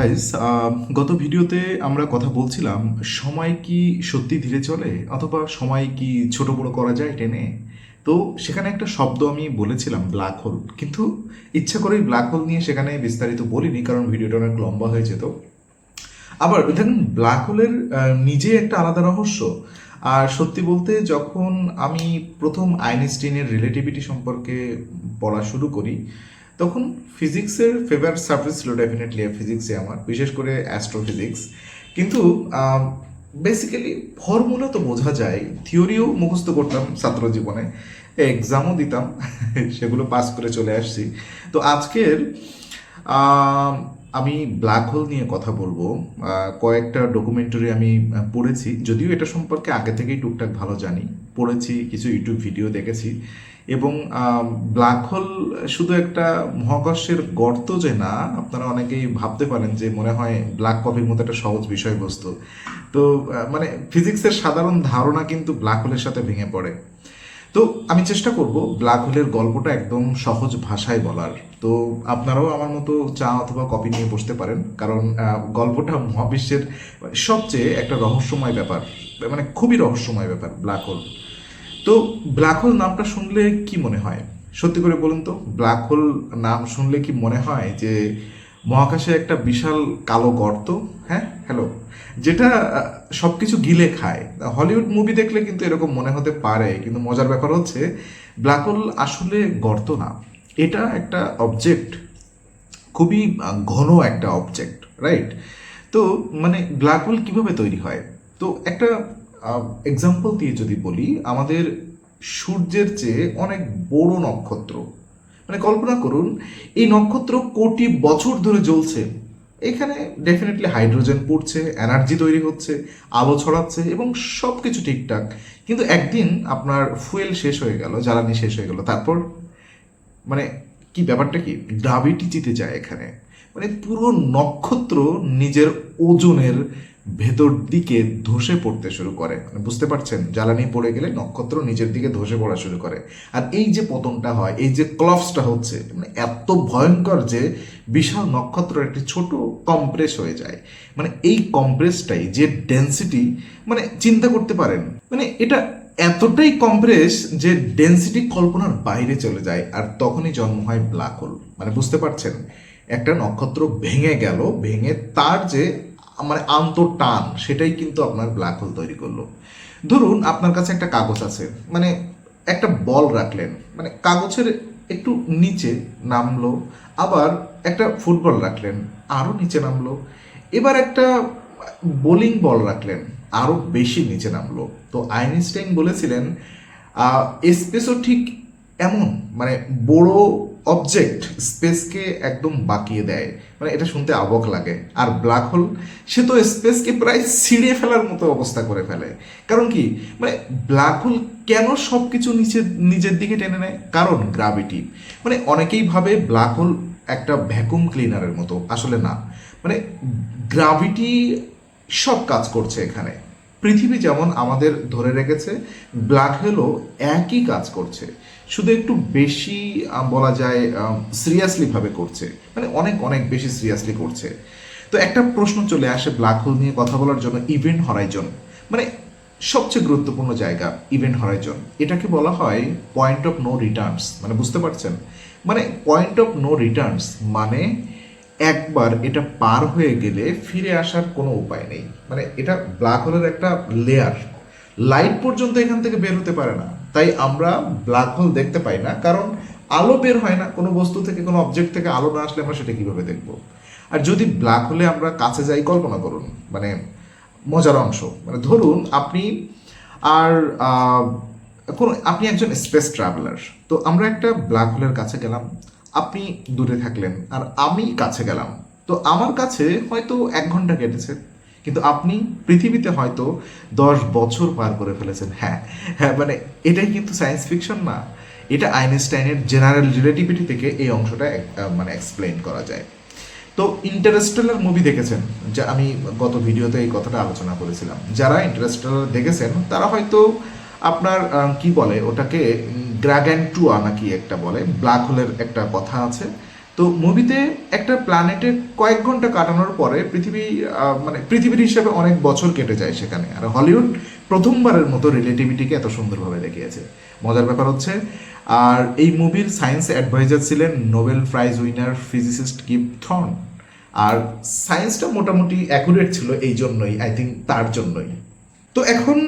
Guys, গত ভিডিওতে আমরা কথা বলছিলাম সময় কি সত্যি ধীরে চলে অথবা সময় কি ছোট বড় করা যায় টেনে। তো সেখানে একটা শব্দ আমি বলেছিলাম ব্ল্যাক হোল, কিন্তু ইচ্ছা করেই ব্ল্যাক হোল নিয়ে সেখানে বিস্তারিত বলিনি কারণ ভিডিওটা অনেক লম্বা হয়ে যেত। আবার দেখুন, ব্ল্যাক হোলের নিজে একটা আলাদা রহস্য। আর সত্যি বলতে যখন আমি প্রথম আইনস্টাইনের রিলেটিভিটি সম্পর্কে পড়া শুরু করি, তখন ফিজিক্সের ফেভারিট সাবজেক্ট ছিল ডেফিনেটলি ফিজিক্সে আমার, বিশেষ করে অ্যাস্ট্রোফিজিক্স। কিন্তু বেসিক্যালি ফর্মুলা তো বোঝা যায়, থিওরিও মুখস্থ করতাম ছাত্র জীবনে, এক্সামও দিতাম সেগুলো পাস করে চলে আসছি। তো আজকের আমি ব্ল্যাক হোল নিয়ে কথা বলবো। কয়েকটা ডকুমেন্টারি আমি পড়েছি, যদিও এটা সম্পর্কে আগে থেকেই টুকটাক ভালো জানি, পড়েছি, কিছু ইউটিউব ভিডিও দেখেছি। এবং ব্ল্যাক হোল শুধু একটা মহাকাশের গর্ত যে না, আপনারা অনেকেই ভাবতে পারেন যে মনে হয় ব্ল্যাক কফির মতো একটা সহজ বিষয়বস্তু। তো মানে ফিজিক্সের সাধারণ ধারণা কিন্তু ব্ল্যাক হোলের সাথে ভেঙে পড়ে। তো আমি চেষ্টা করব ব্ল্যাক হোলের গল্পটা একদম সহজ ভাষায় বলার। তো আপনারাও আমার মতো চা অথবা কফি নিয়ে বসতে পারেন, কারণ গল্পটা মহাবিশ্বের সবচেয়ে একটা রহস্যময় ব্যাপার, মানে খুবই রহস্যময় ব্যাপার ব্ল্যাক হোল। তো ব্ল্যাক হোল নামটা শুনলে কি মনে হয়? সত্যি করে বলুন তো, ব্ল্যাক হোল নাম শুনলে কি মনে হয় যে মহাকাশে একটা বিশাল কালো গর্ত? হ্যাঁ, হ্যালো, যেটা সবকিছু গিলে খায়। হলিউড মুভি দেখলে কিন্তু এরকম মনে হতে পারে, কিন্তু মজার ব্যাপার হচ্ছে ব্ল্যাক হোল আসলে গর্ত না, এটা একটা অবজেক্ট, খুবই ঘন একটা অবজেক্ট, রাইট? তো মানে ব্ল্যাক হোল কিভাবে তৈরি হয়? তো একটা এক্সাম্পল দিয়ে যদি বলি, আমাদের সূর্যের চেয়ে অনেক বড় নক্ষত্র, মানে কল্পনা করুন এই নক্ষত্র কোটি বছর ধরে জ্বলছে, এখানে ডেফিনেটলি হাইড্রোজেন পড়ছে, এনার্জি তৈরি হচ্ছে, আলো ছড়াচ্ছে এবং সব কিছু ঠিকঠাক। কিন্তু একদিন আপনার ফুয়েল শেষ হয়ে গেল, জ্বালানি শেষ হয়ে গেল, তারপর মানে কি ব্যাপারটা কি, গ্রাভিটি জিতে যায় এখানে। মানে পুরো নক্ষত্র নিজের ওজনের ভেতর দিকে ধসে পড়তে শুরু করে। মানে বুঝতে পারছেন, জ্বালানি পড়ে গেলে নক্ষত্র নিজের দিকে ধসে পড়া শুরু করে। আর এই যে পতনটা হয়, এই যে ক্লপসটা হচ্ছে, মানে এত ভয়ঙ্কর যে বিশাল নক্ষত্র একটি ছোট কম্প্রেস হয়ে যায়। মানে এই কম্প্রেসটাই যে ডেন্সিটি, মানে চিন্তা করতে পারেন, মানে এটা এতটাই কম্প্রেস যে ডেন্সিটি কল্পনার বাইরে চলে যায়, আর তখনই জন্ম হয় ব্ল্যাক হোল। মানে বুঝতে পারছেন, একটা নক্ষত্র ভেঙে গেল, ভেঙে তার যে মানে আন্তঃটান, সেটাই কিন্তু আপনার ব্ল্যাক হোল তৈরি করলো। ধরুন আপনার কাছে একটা কাগজ আছে, মানে একটা বল রাখলেন, মানে কাগজের একটু নিচে নামলো, আবার একটা ফুটবল রাখলেন, আরও নিচে নামলো, এবার একটা বোলিং বল রাখলেন, আরও বেশি নিচে নামলো। তো আইনস্টাইন বলেছিলেন স্পেসও ঠিক এমন, মানে বড় অবজেক্ট স্পেসকে একদম বাঁকিয়ে দেয়। মানে এটা শুনতে অবাক লাগে। আর ব্ল্যাক হোল, সে তো স্পেসকে প্রায় ছিঁড়ে ফেলার মতো অবস্থা করে ফেলে। কারণ কি, মানে ব্ল্যাক হোল কেন সব কিছু নিজের দিকে টেনে নেয়? কারণ গ্র্যাভিটি। মানে অনেকেই ভাবে ব্ল্যাক হোল একটা ভ্যাকুম ক্লিনারের মতো, আসলে না। মানে গ্র্যাভিটি সব কাজ করছে এখানে। পৃথিবী যেমন আমাদের ধরে রেখেছে, ব্ল্যাক হোলও একই কাজ করছে, শুধু একটু বেশি বলা যায় সিরিয়াসলিভাবে করছে, মানে অনেক অনেক বেশি সিরিয়াসলি করছে। তো একটা প্রশ্ন চলে আসে ব্ল্যাক হোল নিয়ে কথা বলার জন্য, ইভেন্ট হরাইজন, মানে সবচেয়ে গুরুত্বপূর্ণ জায়গা ইভেন্ট হরাইজন। এটাকে বলা হয় পয়েন্ট অফ নো রিটার্নস। মানে বুঝতে পারছেন, মানে পয়েন্ট অফ নো রিটার্নস মানে একবার এটা পার হয়ে গেলে ফিরে আসার কোনো উপায় নেই। মানে এটা ব্ল্যাক হোলের একটা লেয়ার, লাইট পর্যন্ত এখান থেকে বের হতে পারে না। তাই আমরা ব্ল্যাক হোল দেখতে পাই না, কারণ আলো বের হয় না কোনো বস্তু থেকে, কোনো অবজেক্ট থেকে আলো না আসলে আমরা সেটা কিভাবে দেখব? আর যদি ব্ল্যাক হোলে আমরা কাছে যাই, কল্পনা করুন, মানে মজার অংশ, মানে ধরুন আপনি আর কোনো, আপনি একজন স্পেস ট্রাভেলার। তো আমরা একটা ব্ল্যাক হোলের কাছে গেলাম, আপনি দূরে থাকলেন আর আমি কাছে গেলাম। তো আমার কাছে হয়তো 1 ঘন্টা কেটেছে, কিন্তু আপনি পৃথিবীতে হয়তো 10 বছর পার করে ফেলেছেন। হ্যাঁ, হ্যাঁ, মানে এটাই কিন্তু সায়েন্স ফিকশন না, এটা আইনস্টাইনের জেনারেল রিলেটিভিটি থেকে এই অংশটা মানে এক্সপ্লেইন করা যায়। তো ইন্টারস্টেলার মুভি দেখেছেন, যা আমি গত ভিডিওতে এই কথাটা আলোচনা করেছিলাম। যারা ইন্টারস্টেলার দেখেছেন তারা হয়তো আপনার কি বলে ওটাকে, গ্রাগ্যান্টুয়া নাকি একটা বলে, ব্ল্যাক হোলের একটা কথা আছে, তো মুভিতে একটা প্ল্যানেটে কয়েক ঘন্টা কাটানোর পরে মানে পৃথিবীর হিসেবে অনেক বছর কেটে যায় সেখানে। আর হলিউড প্রথমবারের মতো রিলেটিভিটিকে এত সুন্দরভাবে দেখিয়েছে। মজার ব্যাপার হচ্ছে, আর এই মুভির সায়েন্স অ্যাডভাইজার ছিলেন Nobel prize winner physicist Kip Thorne. আর সায়েন্সটা মোটামুটি অ্যাকুরেট ছিল, এই জন্যই আই থিঙ্ক, তার জন্যই। তো এখন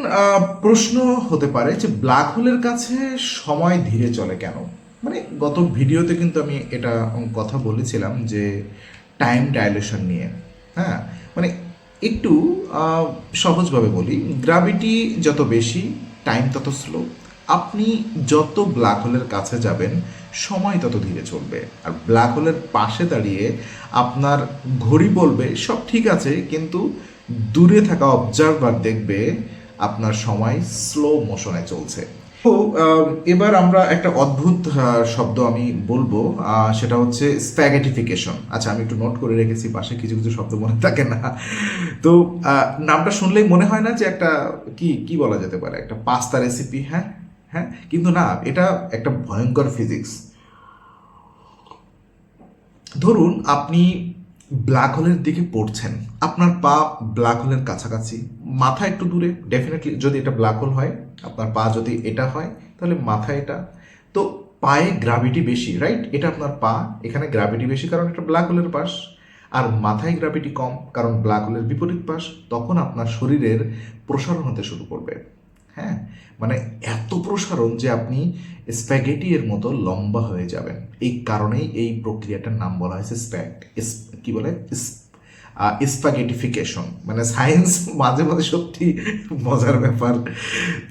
প্রশ্ন হতে পারে যে ব্ল্যাক হোলের কাছে সময় ধীরে চলে কেন। মানে গত ভিডিওতে কিন্তু আমি এটা কথা বলেছিলাম যে টাইম ডাইলেশন নিয়ে। হ্যাঁ, মানে একটু সহজভাবে বলি, গ্র্যাভিটি যত বেশি, টাইম তত স্লো। আপনি যত ব্ল্যাক হোলের কাছে যাবেন, সময় তত ধীরে চলবে। আর ব্ল্যাক হোলের পাশে দাঁড়িয়ে আপনার ঘড়ি বলবে সব ঠিক আছে, কিন্তু দূরে থাকা অবজারভার দেখবে আপনার সময় স্লো মোশনে চলছে। তো এবার আমরা একটা অদ্ভুত শব্দ আমি বলবো, সেটা হচ্ছে স্প্যাগেটিফিকেশন। আচ্ছা, আমি একটু নোট করে রেখেছি, পাশে কিছু কিছু শব্দ মনে থাকে না। তো নামটা শুনলেই মনে হয় না যে একটা কি কি বলা যেতে পারে, একটা পাস্তা রেসিপি। হ্যাঁ হ্যাঁ, কিন্তু না, এটা একটা ভয়ঙ্কর ফিজিক্স। ধরুন আপনি ব্ল্যাক হোলের দিকে পড়ছেন, আপনার পা ব্ল্যাক হোলের কাছাকাছি, মাথা একটু দূরে। ডেফিনেটলি যদি এটা ব্ল্যাক হোল হয়, আপনার পা যদি এটা হয়, তাহলে মাথা এটা। তো পায়ে গ্র্যাভিটি বেশি, রাইট? এটা আপনার পা, এখানে গ্র্যাভিটি বেশি কারণ এটা ব্ল্যাক হোলের পাশ। আর মাথায় গ্র্যাভিটি কম কারণ ব্ল্যাক হোলের বিপরীত পাশ। তখন আপনার শরীরের প্রসারণ হতে শুরু করবে। হ্যাঁ, মানে এত প্রসারণ যে আপনি স্প্যাগেটি এর মতো লম্বা হয়ে যাবেন। এই কারণেই এই প্রক্রিয়াটার নাম বলা হয়েছে কি বলে, স্প্যাগেটিফিকেশন। মানে সায়েন্স মাঝে মাঝে সত্যি মজার ব্যাপার।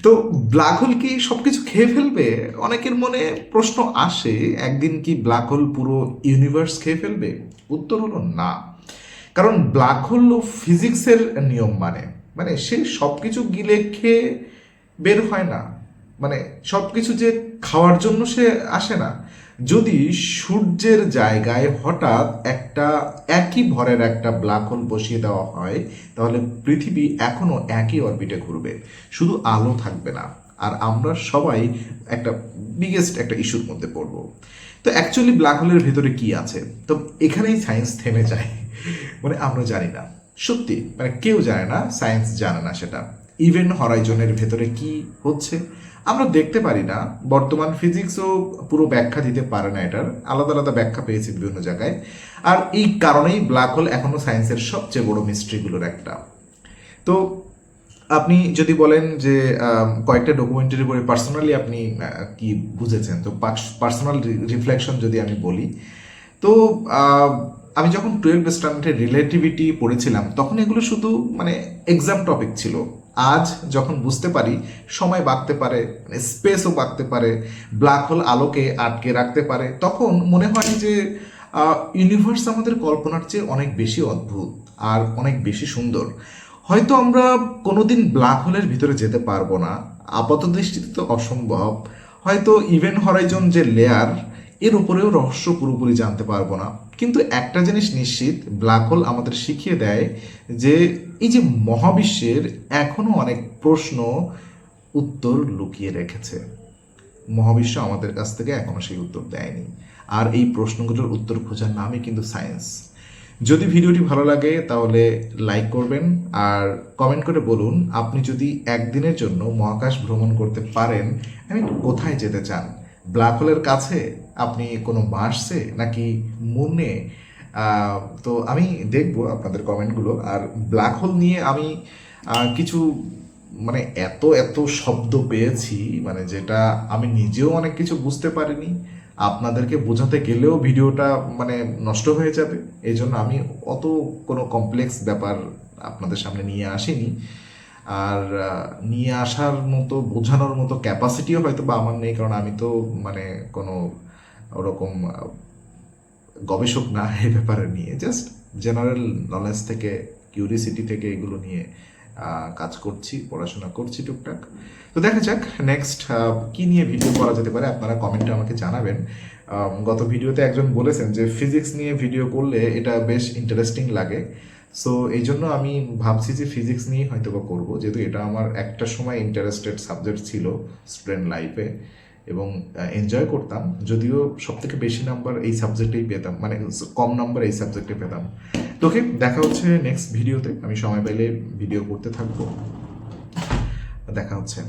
তো ব্ল্যাক হোল কি সবকিছু খেয়ে ফেলবে? অনেকের মনে প্রশ্ন আসে, একদিন কি ব্ল্যাক হোল পুরো ইউনিভার্স খেয়ে ফেলবে? উত্তর হলো না। কারণ ব্ল্যাক হোল ফিজিক্সের নিয়ম মানে, মানে সে সব কিছু গিলে খেয়ে বের হয় না। মানে সব কিছু যে খাওয়ার জন্য সে আসে না। যদি সূর্যের জায়গায় হঠাৎ একটা একই ভরের একটা ব্ল্যাক হোল বসিয়ে দেওয়া হয়, তাহলে পৃথিবী এখনও একই অরবিটে ঘুরবে, শুধু আলো থাকবে না। আর আমরা সবাই একটা বিগেস্ট একটা ইস্যুর মধ্যে পড়ব। তো অ্যাকচুয়ালি ব্ল্যাক হোলের ভেতরে কি আছে, তো এখানেই সায়েন্স থেমে যায়। মানে আমরা জানি না, সত্যি, মানে কেউ জানে না, সায়েন্স জানে না সেটা। ইভেন্ট হরাইজনের ভেতরে কি হচ্ছে আমরা দেখতে পারি না। বর্তমান ফিজিক্সও পুরো ব্যাখ্যা দিতে পারে না এটার, আলাদা আলাদা ব্যাখ্যা পেয়েছে বিভিন্ন জায়গায়। আর এই কারণেই ব্ল্যাক হোল এখনো সায়েন্সের সবচেয়ে বড় মিস্ট্রিগুলোর একটা। তো আপনি যদি বলেন যে কয়েকটা ডকুমেন্টারি পড়ে পার্সোনালি আপনি কি বুঝেছেন, তো পার্সোনাল রিফ্লেকশন যদি আমি বলি, তো আমি যখন 12 স্ট্যান্ডার্ডে রিলেটিভিটি পড়েছিলাম, তখন এগুলো শুধু মানে এক্সাম টপিক ছিল। আজ যখন বুঝতে পারি সময় বাঁকতে পারে, মানে স্পেসও বাঁকতে পারে, ব্ল্যাক হোল আলোকে আটকে রাখতে পারে, তখন মনে হয় যে ইউনিভার্স আমাদের কল্পনার চেয়ে অনেক বেশি অদ্ভুত আর অনেক বেশি সুন্দর। হয়তো আমরা কোনোদিন ব্ল্যাক হোলের ভিতরে যেতে পারবো না, আপাত দৃষ্টিতে তো অসম্ভব। হয়তো ইভেন্ট হরাইজন যে লেয়ার, এর উপরেও রহস্য পুরোপুরি জানতে পারবো না। কিন্তু একটা জিনিস নিশ্চিত, ব্ল্যাক হোল আমাদের শিখিয়ে দেয় যে এই যে মহাবিশ্বের এখনো অনেক প্রশ্ন উত্তর লুকিয়ে রেখেছে। মহাবিশ্ব আমাদের কাছ থেকে এখনো সেই উত্তর দেয়নি। আর এই প্রশ্নগুলোর উত্তর খোঁজার নামই কিন্তু সায়েন্স। যদি ভিডিওটি ভালো লাগে তাহলে লাইক করবেন, আর কমেন্ট করে বলুন আপনি যদি একদিনের জন্য মহাকাশ ভ্রমণ করতে পারেন, আমি কোথায় যেতে চান? ব্ল্যাক হোলের কাছে, আপনি কোনো মার্সে, নাকি মুনে? তো আমি দেখব আপনাদের কমেন্টগুলো। আর ব্ল্যাক হোল নিয়ে আমি কিছু মানে এত এত শব্দ পেয়েছি, মানে যেটা আমি নিজেও অনেক কিছু বুঝতে পারিনি। আপনাদেরকে বোঝাতে গেলেও ভিডিওটা মানে নষ্ট হয়ে যাবে। এই জন্য আমি অত কোনো কমপ্লেক্স ব্যাপার আপনাদের সামনে নিয়ে আসিনি। আর নিয়ে আসার মতো, বোঝানোর মতো ক্যাপাসিটিও হয়তো বা আমার নেই, কারণ আমি তো মানে কোনো ওরকম গবেষক না এই ব্যাপারে নিয়ে। জাস্ট জেনারেল নলেজ থেকে, কিউরিসিটি থেকে এগুলো নিয়ে কাজ করছি, পড়াশোনা করছি টুকটাক। তো দেখা যাক নেক্সট কি নিয়ে ভিডিও করা যেতে পারে, আপনারা কমেন্টে আমাকে জানাবেন। গত ভিডিওতে একজন বলেছেন যে ফিজিক্স নিয়ে ভিডিও করলে এটা বেশ ইন্টারেস্টিং লাগে। সো এই জন্য আমি ভাবছি যে ফিজিক্স নিয়েই হয়তো বা করবো, যেহেতু এটা আমার একটা সময় ইন্টারেস্টেড সাবজেক্ট ছিল স্টুডেন্ট লাইফে। এবং এনজয় করতাম, যদিও সবথেকে বেশি নাম্বার এই সাবজেক্টেই পেতাম, মানে কম নাম্বার এই সাবজেক্টে পেতাম। তো ওকে, দেখা হচ্ছে নেক্সট ভিডিওতে। আমি সময় পেলে ভিডিও করতে থাকবো। দেখা হচ্ছে।